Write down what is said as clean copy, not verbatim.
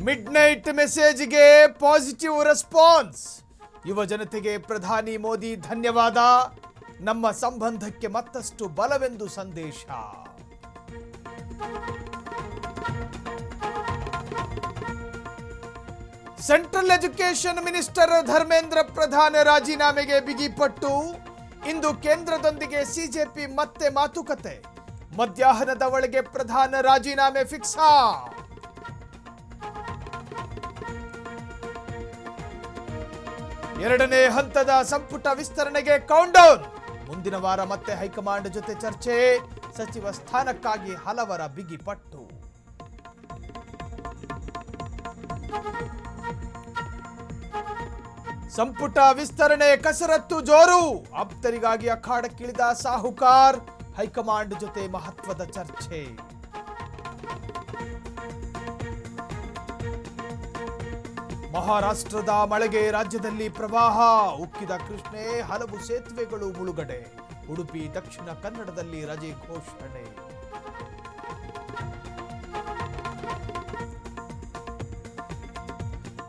Mid night ಮೆಸೇಜ್ಗೆ positive response. ಯುವ ಜನತೆಗೆ ಪ್ರಧಾನಿ ಮೋದಿ ಧನ್ಯವಾದ. ನಮ್ಮ ಸಂಬಂಧಕ್ಕೆ ಮತ್ತಷ್ಟು ಬಲವೆಂದು ಸಂದೇಶ. Central education minister Dharmendra Pradhan ರಾಜೀನಾಮೆಗೆ ಬಿಗಿಪಟ್ಟು. ಇಂದು ಕೇಂದ್ರದೊಂದಿಗೆ ಸಿಜೆಪಿ ಮತ್ತೆ ಮಾತುಕತೆ. ಮಧ್ಯಾಹ್ನದ ಒಳಗೆ ಪ್ರಧಾನ ರಾಜೀನಾಮೆ ಫಿಕ್ಸಾ. ಎರಡನೇ ಹಂತದ ಸಂಪುಟ ವಿಸ್ತರಣೆಗೆ ಕೌಂಟ್ಡೌನ್. ಮುಂದಿನ ವಾರ ಮತ್ತೆ ಹೈಕಮಾಂಡ್ ಜೊತೆ ಚರ್ಚೆ. ಸಚಿವ ಸ್ಥಾನಕ್ಕಾಗಿ ಹಲವರ ಬಿಗಿಪಟ್ಟು. ಸಂಪುಟ ವಿಸ್ತರಣೆ ಕಸರತ್ತು ಜೋರು. ಆಪ್ತರಿಗಾಗಿ ಅಖಾಡಕ್ಕಿಳಿದ ಸಾಹುಕಾರ್. ಹೈಕಮಾಂಡ್ ಜೊತೆ ಮಹತ್ವದ ಚರ್ಚೆ. ಮಹಾರಾಷ್ಟ್ರದ ಮಳೆಗೆ ರಾಜ್ಯದಲ್ಲಿ ಪ್ರವಾಹ. ಉಕ್ಕಿದ ಕೃಷ್ಣೆ, ಹಲವು ಸೇತುವೆಗಳು ಮುಳುಗಡೆ. ಉಡುಪಿ, ದಕ್ಷಿಣ ಕನ್ನಡದಲ್ಲಿ ರಜೆ ಘೋಷಣೆ.